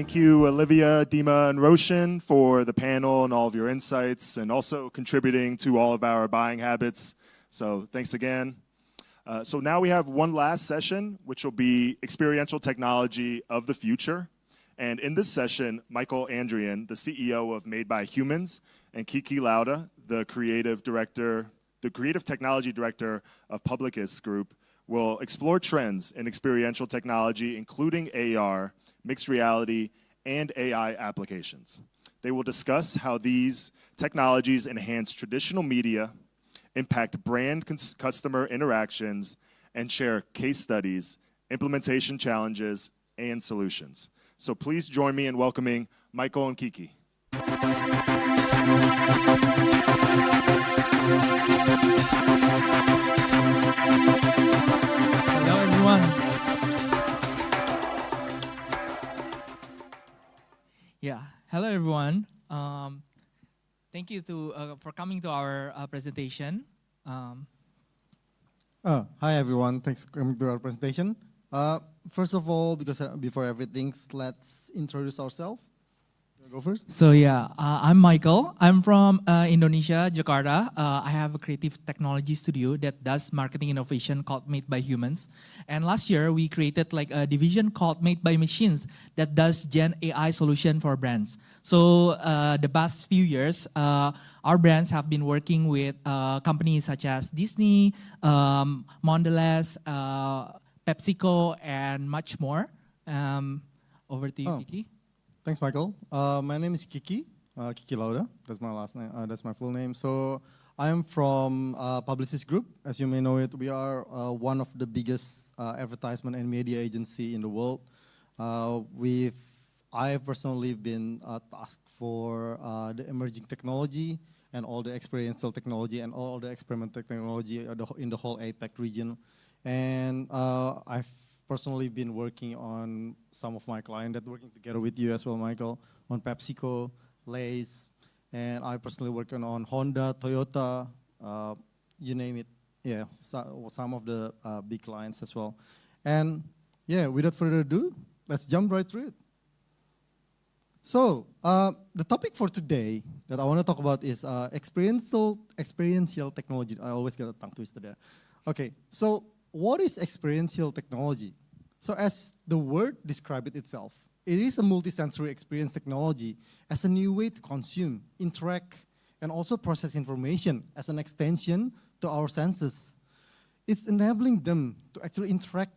Thank you, Olivia, Dima, and Roshan for the panel and all of your insights and also contributing to all of our buying habits. So thanks again. So now we have one last session, which will be Experiential Technology of the Future. And in this session, Michael Andrian, the CEO of Madebyhumans, and Kiki Lauda, the creative technology director of Publicis Group, will explore trends in experiential technology, including AR, mixed reality, and AI applications. They will discuss how these technologies enhance traditional media, impact brand customer interactions, and share case studies, implementation challenges, and solutions. So please join me in welcoming Michael and Kiki. Hello, everyone. Hello, everyone. Thank you for coming to our presentation. Hi, everyone. Thanks for coming to our presentation. First of all, because before everything, let's introduce ourselves. Go first. So I'm Michael. I'm from Indonesia, Jakarta. I have a creative technology studio that does marketing innovation called Madebyhumans. And last year, we created like a division called Madebyhumans that does Gen AI solution for brands. So the past few years, our brands have been working with companies such as Disney, Mondelez, PepsiCo, and much more. Over to you, Kiki. Thanks, Michael. My name is Kiki, Kiki Lauda. That's my last name. That's my full name. So I'm from Publicis Group. As you may know it, we are one of the biggest advertisement and media agency in the world. I personally been tasked for the emerging technology and all the experiential technology and all the experimental technology in the whole APAC region. And I've personally been working on some of my clients that working together with you as well, Michael, on PepsiCo, Lay's, and I personally working on Honda, Toyota, you name it. Yeah, some of the big clients as well. And yeah, without further ado, let's jump right through it. So the topic for today that I want to talk about is experiential technology. I always get a tongue twister there. Okay, so what is experiential technology? So as the word describes it itself, it is a multisensory experience technology as a new way to consume, interact, and also process information as an extension to our senses. It's enabling them to actually interact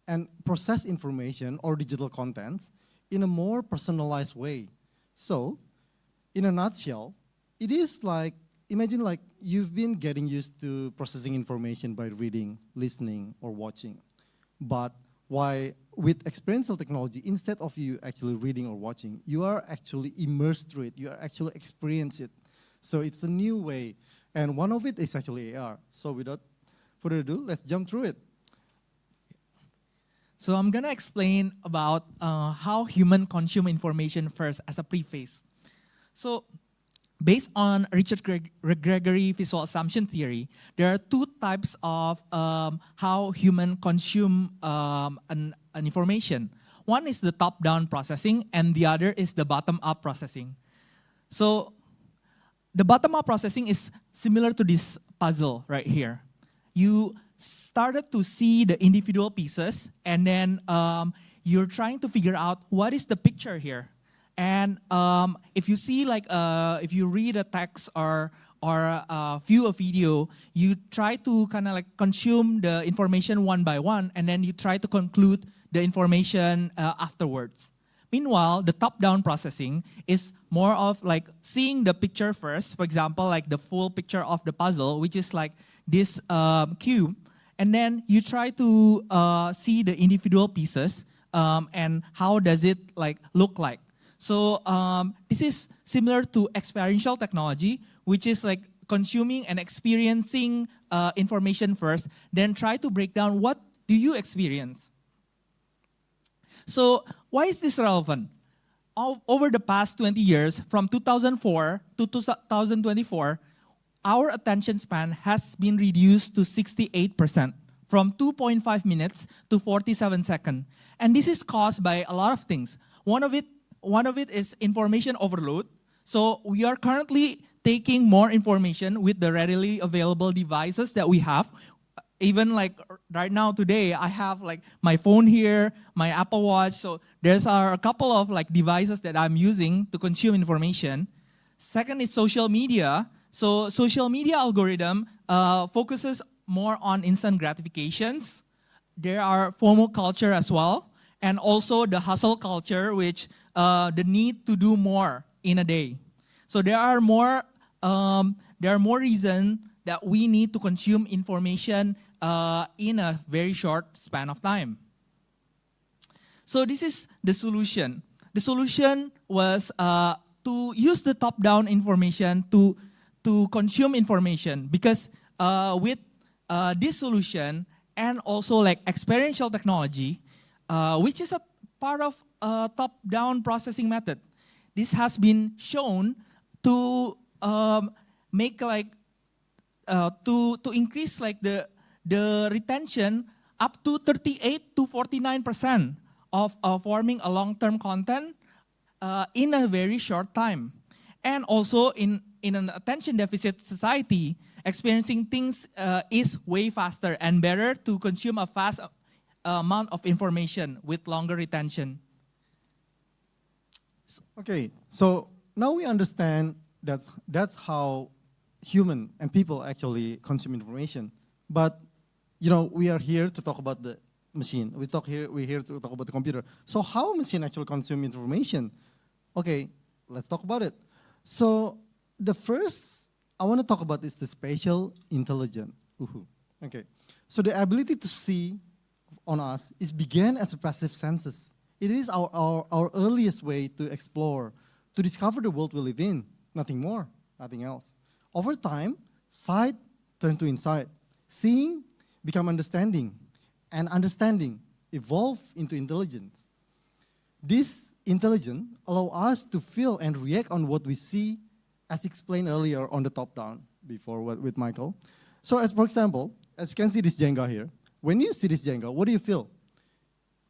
and process information or digital content in a more personalized way. So, in a nutshell, it is like, imagine like you've been getting used to processing information by reading, listening, or watching. But with experiential technology, instead of you actually reading or watching, you are actually immersed through it. You are actually experience it. So it's a new way. And one of it is actually AR. So without further ado, let's jump through it. So I'm going to explain about how humans consume information first as a preface. So based on Richard Gregory visual assumption theory, there are two types of how humans consume an information. One is the top-down processing, and the other is the bottom-up processing. So the bottom-up processing is similar to this puzzle right here. You started to see the individual pieces, and then you're trying to figure out what is the picture here. And if you see like, if you read a text or view a video, you try to kind of like consume the information one by one, and then you try to conclude the information afterwards. Meanwhile, the top-down processing is more of like seeing the picture first, for example, like the full picture of the puzzle, which is like this cube, and then you try to see the individual pieces and how does it like look like. So this is similar to experiential technology, which is like consuming and experiencing information first, then try to break down what do you experience. So why is this relevant? Over the past 20 years, from 2004 to 2024, our attention span has been reduced to 68%, from 2.5 minutes to 47 seconds. And this is caused by a lot of things. One one of it is information overload. So we are currently taking more information with the readily available devices that we have. Even like right now today, I have like my phone here, my Apple Watch. So there's a couple of like devices that I'm using to consume information. Second is social media. So social media algorithm focuses more on instant gratifications. There are FOMO culture as well, and also the hustle culture, which the need to do more in a day. So there are more reasons that we need to consume information in a very short span of time. So this is the solution. The solution was to use the top-down information to consume information, because with this solution and also like experiential technology, which is a part of top-down processing method, this has been shown to make like to increase like the retention up to 38 to 49% of forming a long-term content in a very short time. And also in an attention deficit society, experiencing things is way faster and better to consume a fast amount of information with longer retention. Okay, so now we understand that's how human and people actually consume information. But you know, we are here to talk about the machine. We're here to talk about the computer. So how machine actually consume information? Okay, let's talk about it. So the first I want to talk about is the spatial intelligence. Okay, so the ability to see on us began as a passive senses. It is our earliest way to explore, to discover the world we live in. Nothing more, nothing else. Over time, sight turned to insight. Seeing become understanding, and understanding evolve into intelligence. This intelligence allows us to feel and react on what we see, as explained earlier on the top-down before with Michael. So as for example, as you can see this Jenga here, when you see this Jenga, what do you feel?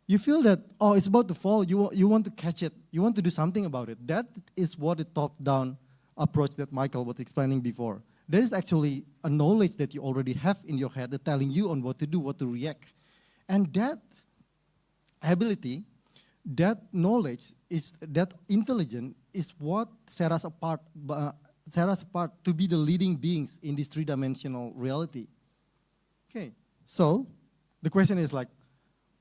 You feel that, oh, it's about to fall, you want to catch it, you want to do something about it. That is what the top-down approach that Michael was explaining before. There is actually a knowledge that you already have in your head that telling you on what to do, what to react. And that ability, that knowledge, that intelligence is what set us apart to be the leading beings in this three-dimensional reality. Okay, so the question is like,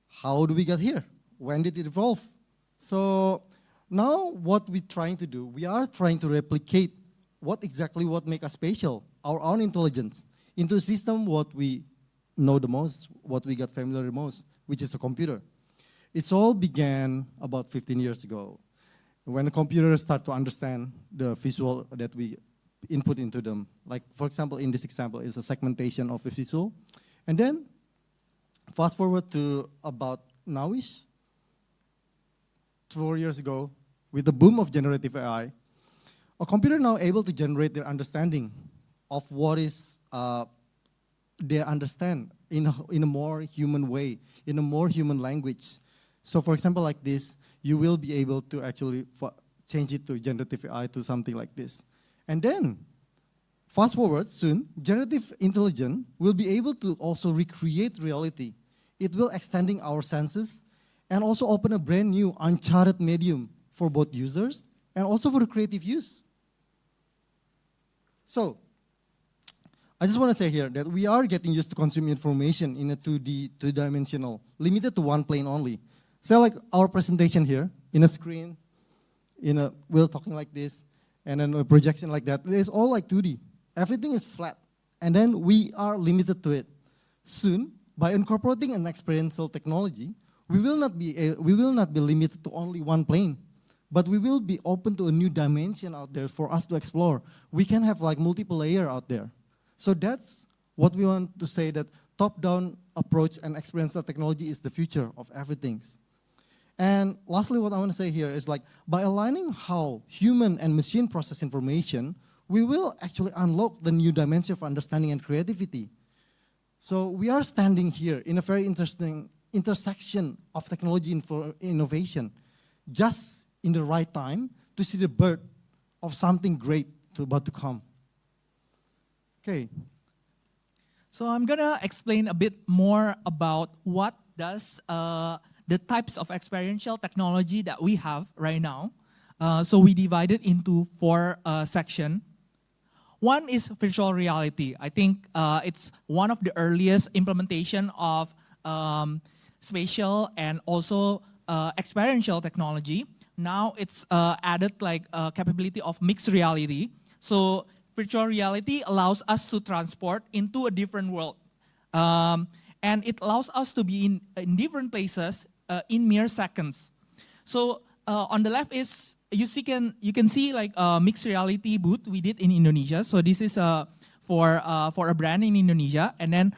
how do we get here? When did it evolve? So now what we're trying to do, we are trying to replicate what makes us spatial, our own intelligence, into a system what we know the most, what we got familiar the most, which is a computer. It all began about 15 years ago, when the computers start to understand the visual that we input into them. Like, for example, in this example, is a segmentation of a visual. And then, fast forward to about nowish, 4 years ago, with the boom of generative AI, a computer now able to generate their understanding of what is they understand in a more human way, in a more human language. So for example, like this, you will be able to actually change it to generative AI to something like this. And then, fast forward soon, generative intelligence will be able to also recreate reality. It will extending our senses and also open a brand new uncharted medium for both users and also for the creative use. So, I just want to say here that we are getting used to consuming information in a 2D, two-dimensional, limited to one plane only. So like our presentation here, in a screen, we're talking like this, and then a projection like that. It's all like 2D. Everything is flat. And then we are limited to it. Soon, by incorporating an experiential technology, we will not be limited to only one plane, but we will be open to a new dimension out there for us to explore. We can have like multiple layers out there. So that's what we want to say, that top-down approach and experiential technology is the future of everything. And lastly, what I want to say here is like, by aligning how human and machine process information, we will actually unlock the new dimension of understanding and creativity. So we are standing here in a very interesting intersection of technology and innovation. Just in the right time to see the birth of something great about to come. Okay. So I'm gonna explain a bit more about what does the types of experiential technology that we have right now. So we divided into 4 sections. One is virtual reality. I think it's one of the earliest implementation of spatial and also experiential technology. Now it's added like capability of mixed reality. So virtual reality allows us to transport into a different world. And it allows us to be in different places in mere seconds. So on the left is, you can see like a mixed reality booth we did in Indonesia. So this is for a brand in Indonesia. And then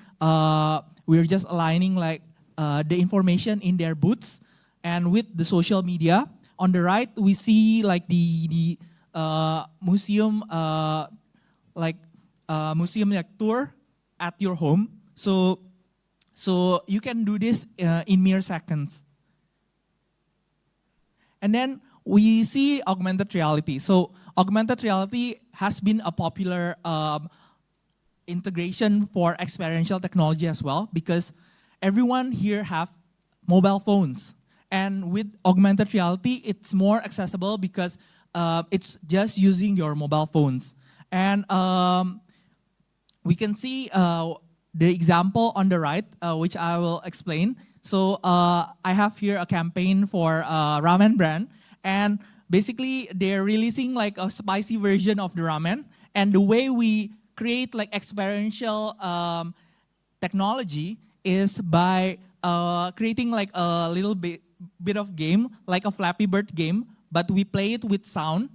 we're just aligning like the information in their booths and with the social media. On the right, we see like the museum museum tour at your home. So you can do this in mere seconds. And then we see augmented reality. So augmented reality has been a popular integration for experiential technology as well, because everyone here have mobile phones. And with augmented reality, it's more accessible because it's just using your mobile phones. And we can see the example on the right, which I will explain. So I have here a campaign for ramen brand. And basically, they're releasing like a spicy version of the ramen. And the way we create like experiential technology is by creating like a little bit of game, like a Flappy Bird game, but we play it with sound.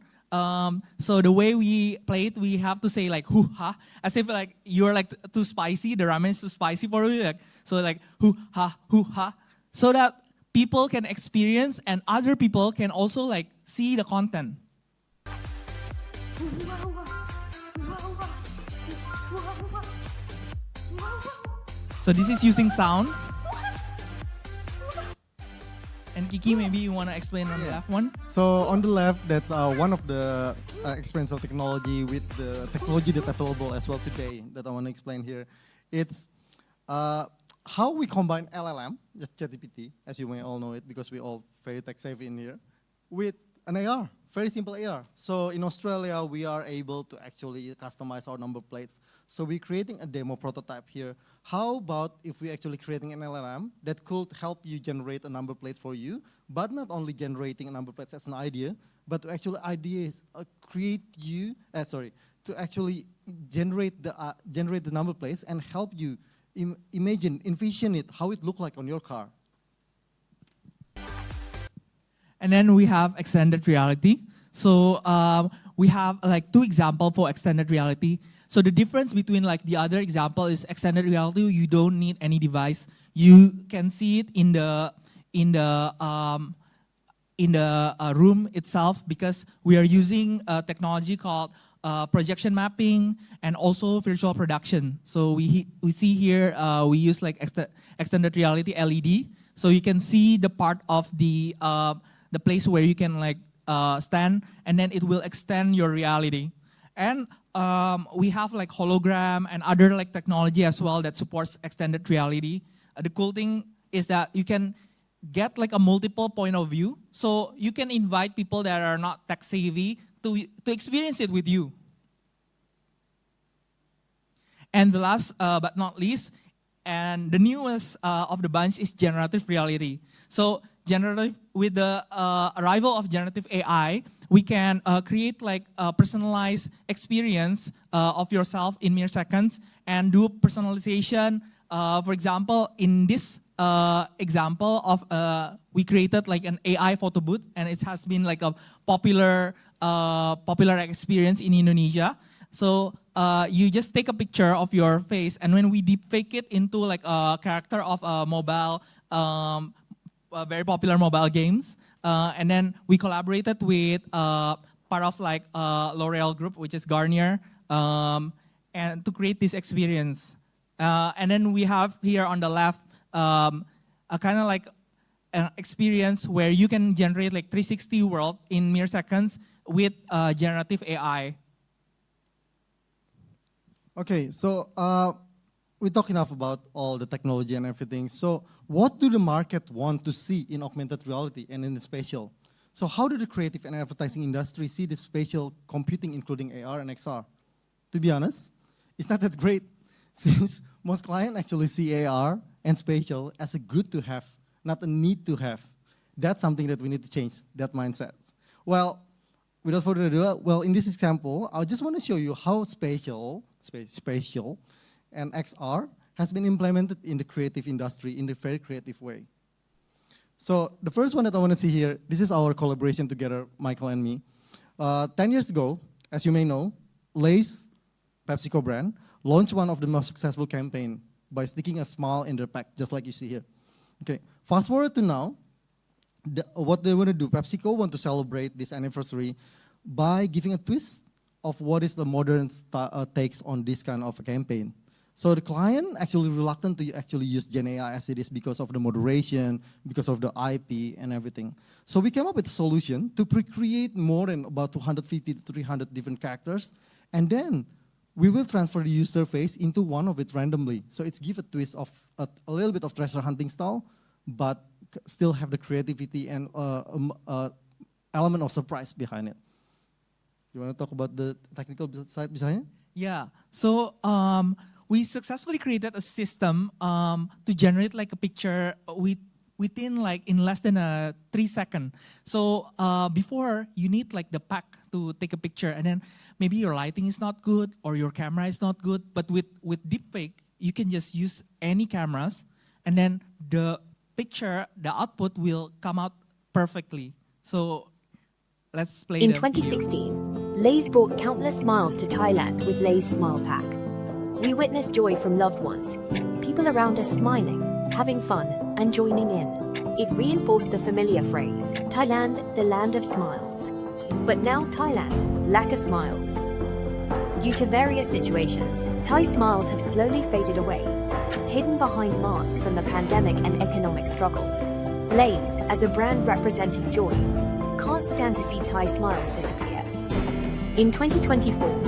So the way we play it, we have to say like hoo ha, as if like you're like too spicy, the ramen is too spicy for you. Like, so like hoo ha, so that people can experience and other people can also like see the content. So this is using sound. And Kiki, maybe you want to explain on the left one? So on the left, that's one of the experiential technology with the technology that's available as well today that I want to explain here. It's how we combine LLM, just ChatGPT, as you may all know it because we're all very tech savvy in here, with an AR, very simple AR. So in Australia, we are able to actually customize our number plates. So we're creating a demo prototype here. How about if we're actually creating an LLM that could help you generate a number plate for you, but not only generating a number plates as an idea, but to actually ideas to actually generate the number plates and help you envision it, how it look like on your car. And then we have extended reality. So we have like 2 examples for extended reality. So the difference between like the other example is extended reality, you don't need any device. You can see it in the room itself because we are using a technology called projection mapping and also virtual production. So we see here we use like extended reality LED. So you can see the part of the place where you can like stand, and then it will extend your reality. And we have like hologram and other like technology as well that supports extended reality. The cool thing is that you can get like a multiple point of view. So you can invite people that are not tech savvy to experience it with you. And the last but not least, and the newest of the bunch is generative reality. So with the arrival of generative AI, we can create like a personalized experience of yourself in mere seconds and do personalization. For example, in this example of we created like an AI photo booth, and it has been like a popular experience in Indonesia. So you just take a picture of your face, and when we deepfake it into like a character of a mobile, very popular mobile games, and then we collaborated with part of like L'Oreal group, which is Garnier, and to create this experience. And then we have here on the left a kind of like experience where you can generate like 360 world in mere seconds with generative AI. Okay, so we talk enough about all the technology and everything. So what do the market want to see in augmented reality and in the spatial? So how do the creative and advertising industry see the spatial computing, including AR and XR? To be honest, it's not that great, since most clients actually see AR and spatial as a good to have, not a need to have. That's something that we need to change, that mindset. Well, without further ado, well, in this example, I just want to show you how spatial and XR has been implemented in the creative industry in a very creative way. So the first one that I want to see here, this is our collaboration together, Michael and me. 10 years ago, as you may know, Lay's PepsiCo brand launched one of the most successful campaign by sticking a smile in their pack, just like you see here. Okay, fast forward to now, what they want to do, PepsiCo want to celebrate this anniversary by giving a twist of what is the modern takes on this kind of a campaign. So the client actually reluctant to actually use Gen AI as it is because of the moderation, because of the IP and everything. So we came up with a solution to pre-create more than about 250 to 300 different characters, and then we will transfer the user face into one of it randomly. So it's give a twist of a little bit of treasure hunting style, but still have the creativity and element of surprise behind it. You want to talk about the technical side behind it? Yeah. So we successfully created a system to generate like a picture within like in less than 3 seconds. So before you need like the pack to take a picture, and then maybe your lighting is not good or your camera is not good. But with deepfake, you can just use any cameras, and then the picture, the output will come out perfectly. So let's play In the 2016, Lay's brought countless smiles to Thailand with Lay's Smile Pack. We witnessed joy from loved ones, people around us smiling, having fun, and joining in. It reinforced the familiar phrase, Thailand, the land of smiles. But now Thailand, lack of smiles. Due to various situations, Thai smiles have slowly faded away, hidden behind masks from the pandemic and economic struggles. Lay's, as a brand representing joy, can't stand to see Thai smiles disappear. In 2024,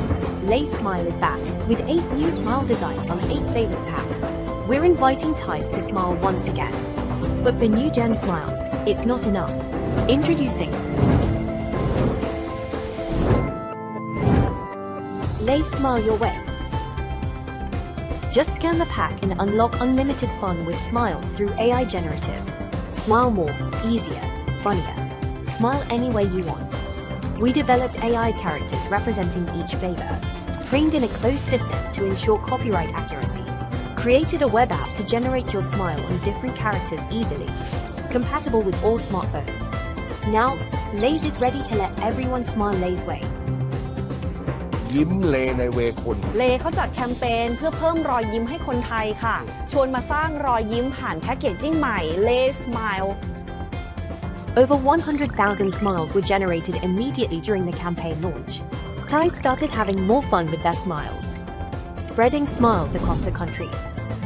Lay's Smile is back with 8 new smile designs on 8 famous packs. We're inviting Thais to smile once again. But for new gen smiles, it's not enough. Introducing Lay's Smile Your Way. Just scan the pack and unlock unlimited fun with smiles through AI generative. Smile more, easier, funnier. Smile any way you want. We developed AI characters representing each flavor, trained in a closed system to ensure copyright accuracy, created a web app to generate your smile on different characters easily, compatible with all smartphones. Now, Lay's is ready to let everyone smile Lay's way. ยิ้มเลในเวคน เลเขาจัดแคมเปญเพื่อเพิ่มรอยยิ้มให้คนไทยค่ะชวนมาสร้างรอยยิ้มผ่านแพ็กเกจจิ้งใหม่ Lay Smile Over 100,000 smiles were generated immediately during the campaign launch. Thais started having more fun with their smiles, spreading smiles across the country,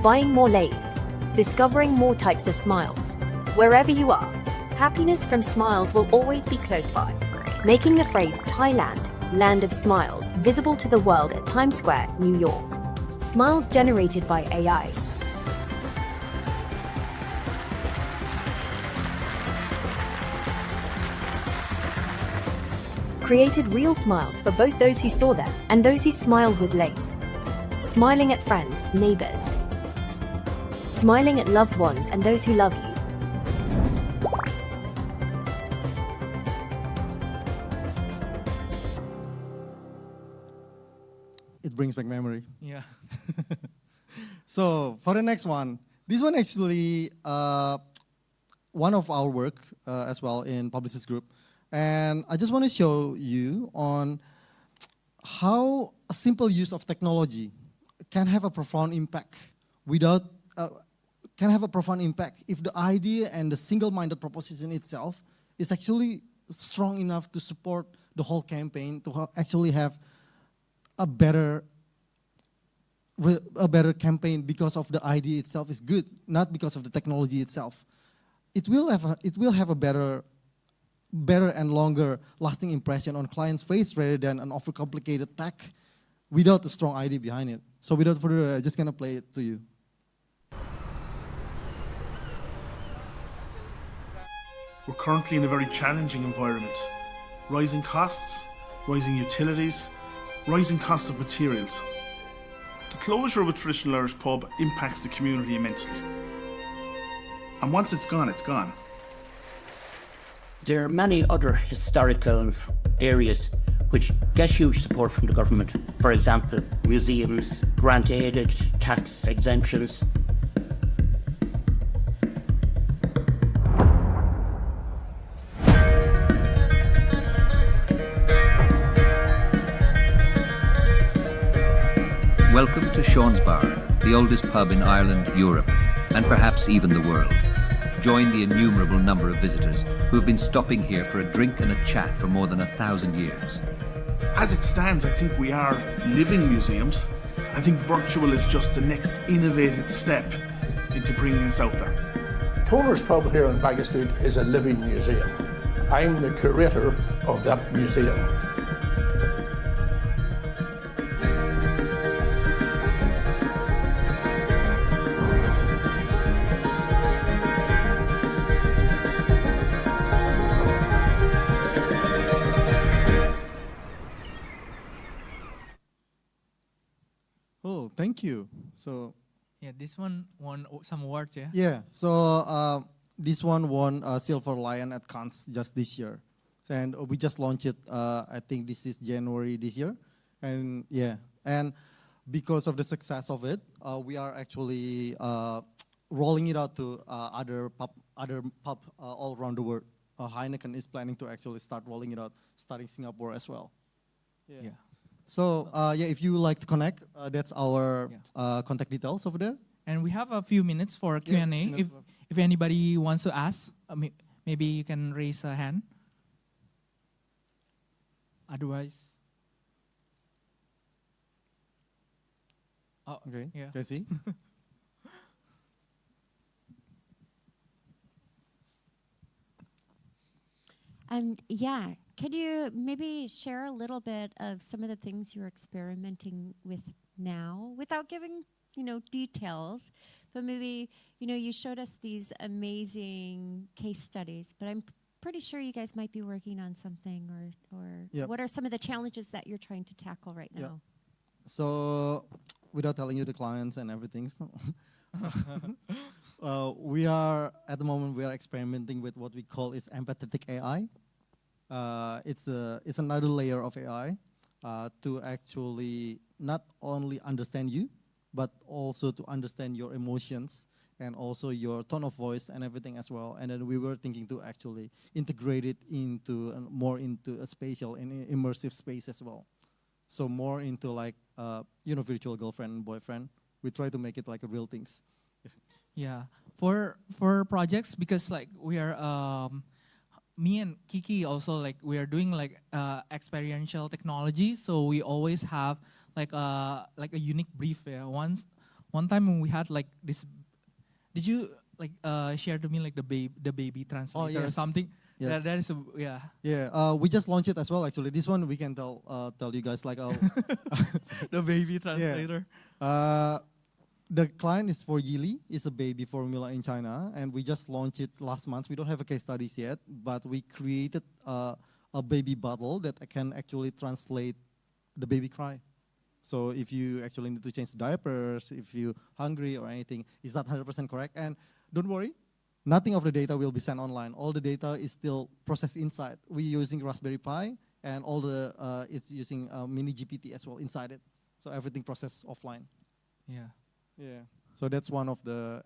buying more Lays, discovering more types of smiles. Wherever you are, happiness from smiles will always be close by, making the phrase Thailand, land of smiles, visible to the world at Times Square, New York. Smiles generated by AI. Created real smiles for both those who saw them and those who smiled with Lays. Smiling at friends, neighbors. Smiling at loved ones and those who love you. It brings back memory. Yeah. So for the next one, this one actually one of our work as well in Publicis Group. And I just want to show you on how a simple use of technology can have a profound impact if the idea and the single-minded proposition itself is actually strong enough to support the whole campaign to actually have a better campaign because of the idea itself is good, not because of the technology itself. it will have a better and longer lasting impression on client's face rather than an overcomplicated tech without a strong idea behind it. So without further ado, I'm just gonna play it to you. We're currently in a very challenging environment. Rising costs, rising utilities, rising cost of materials. The closure of a traditional Irish pub impacts the community immensely. And once it's gone, it's gone. There are many other historical areas which get huge support from the government. For example, museums, grant-aided, tax exemptions. Welcome to Sean's Bar, the oldest pub in Ireland, Europe, and perhaps even the world. Join the innumerable number of visitors who have been stopping here for a drink and a chat for more than 1,000 years. As it stands, I think we are living museums. I think virtual is just the next innovative step into bringing us out there. Toner's Pub here on Baggot Street is a living museum. I'm the curator of that museum. Oh, thank you. So Yeah, this one won some awards, yeah? yeah, so this one won a Silver Lion at Cannes just this year. And we just launched it, I think this is January this year. And yeah, and because of the success of it, we are actually rolling it out to other pub all around the world. Heineken is planning to actually start rolling it out, starting Singapore as well. Yeah. So yeah, if you would like to connect, that's our contact details over there. And we have a few minutes for Q&A. If anybody wants to ask, maybe you can raise a hand. Otherwise, Okay, yeah. can I see? Yeah, could you maybe share a little bit of some of the things you're experimenting with now, without giving, details, but maybe, you showed us these amazing case studies, but I'm pretty sure you guys might be working on something, or Yep. what are some of the challenges that you're trying to tackle right Yep. now? So, without telling you the clients and everything, we are at the moment we are experimenting with what we call is empathetic AI. It's another layer of AI to actually not only understand you, but also to understand your emotions and also your tone of voice and everything as well. And then we were thinking to actually integrate it into more into a spatial and immersive space as well. So more into like virtual girlfriend and boyfriend. We try to make it like a real things. Yeah, for projects, because like we are, me and Kiki also like we are doing like experiential technology. So we always have like a unique brief. Yeah. One time when we had like this, did you like share to me like the baby translator or something? Yes. That is yeah. Yeah, we just launched it as well. Actually, this one we can tell you guys like The baby translator. The client is for Yili. It's a baby formula in China, and we just launched it last month. We don't have a case studies yet, but we created a baby bottle that can actually translate the baby cry. So if you actually need to change the diapers, if you're hungry or anything, it's not 100% correct. And don't worry, nothing of the data will be sent online. All the data is still processed inside. We're using Raspberry Pi, and all the it's using mini GPT as well inside it. So everything processed offline. Yeah. Yeah. So that's one of the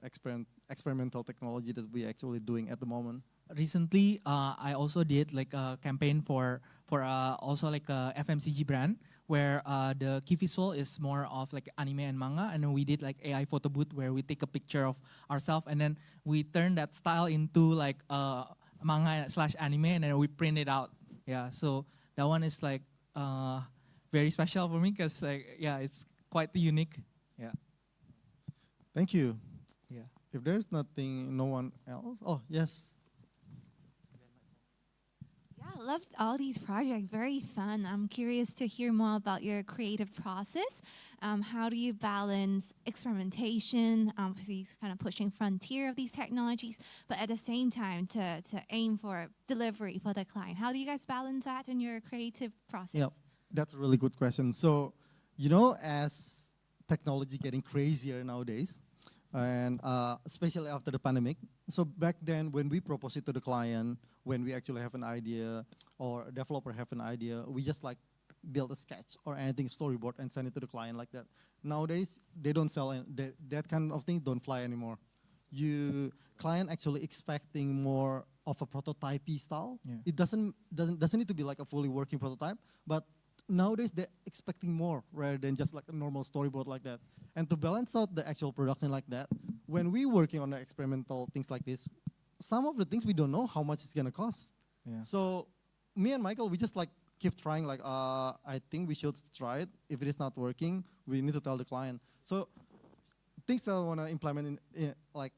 experimental technology that we're actually doing at the moment. Recently, I also did like a campaign for also like a FMCG brand where the key visual is more of like anime and manga, and then we did like AI photo booth where we take a picture of ourselves and then we turn that style into like manga / anime, and then we print it out. Yeah, so that one is like very special for me because like it's quite unique. Yeah. Thank you. Yeah. If there's nothing, no one else. Oh, yes. Yeah, I loved all these projects. Very fun. I'm curious to hear more about your creative process. How do you balance experimentation, obviously kind of pushing frontier of these technologies, but at the same time to aim for delivery for the client? How do you guys balance that in your creative process? Yeah, that's a really good question. So, you know, as technology getting crazier nowadays, and especially after the pandemic. So back then, when we propose it to the client, when we actually have an idea or a developer have an idea, we just like build a sketch or anything storyboard and send it to the client like that. Nowadays, they don't sell that kind of thing. Don't fly anymore. Client actually expecting more of a prototype-y style. Yeah. It doesn't need to be like a fully working prototype, but nowadays they're expecting more rather than just like a normal storyboard like that. And to balance out the actual production like that, when we working on the experimental things like this, some of the things we don't know how much it's gonna cost. Yeah. So me and Michael, we just like keep trying like, I think we should try it. If it is not working, we need to tell the client. So things I wanna implement in like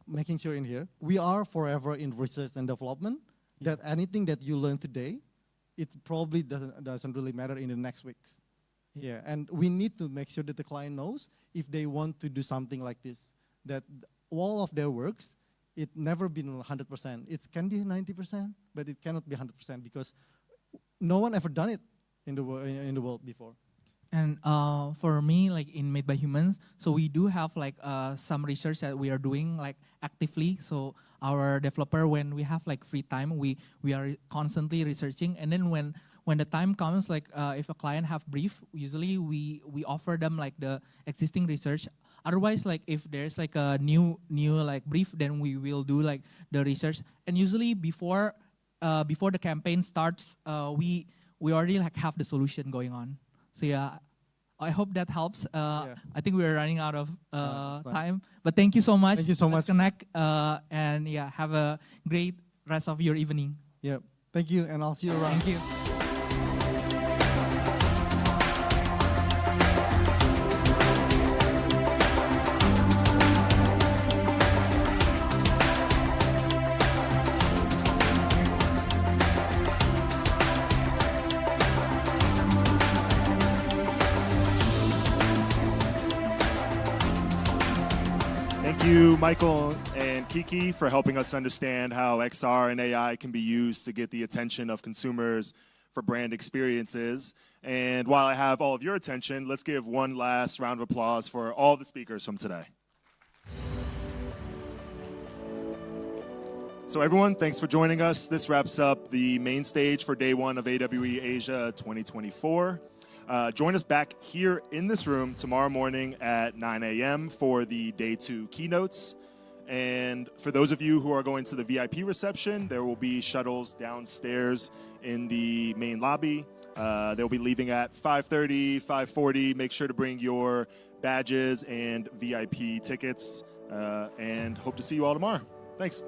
making sure in here, we are forever in research and development, that anything that you learn today, it probably doesn't really matter in the next weeks. Yeah, and we need to make sure that the client knows if they want to do something like this, that all of their works, it never been 100%. It can be 90%, but it cannot be 100% because no one ever done it in the world before. And for me, like in Made by Humans, so we do have like some research that we are doing like actively. So our developer, when we have like free time, we are constantly researching. And then when the time comes, like if a client have brief, usually we offer them like the existing research. Otherwise, like if there's like a new like brief, then we will do like the research. And usually before the campaign starts, we already like have the solution going on. So yeah, I hope that helps. Yeah. I think we're running out of time, but thank you so much. Thank you so Let's much. connect, and yeah, have a great rest of your evening. Yeah, thank you, and I'll see you around. Thank you. Thank you, Michael and Kiki, for helping us understand how XR and AI can be used to get the attention of consumers for brand experiences. And while I have all of your attention, let's give one last round of applause for all the speakers from today. So everyone, thanks for joining us. This wraps up the main stage for day one of AWE Asia 2024. Join us back here in this room tomorrow morning at 9 a.m. for the day 2 keynotes. And for those of you who are going to the VIP reception, there will be shuttles downstairs in the main lobby. They'll be leaving at 5:30, 5:40. Make sure to bring your badges and VIP tickets, and hope to see you all tomorrow. Thanks.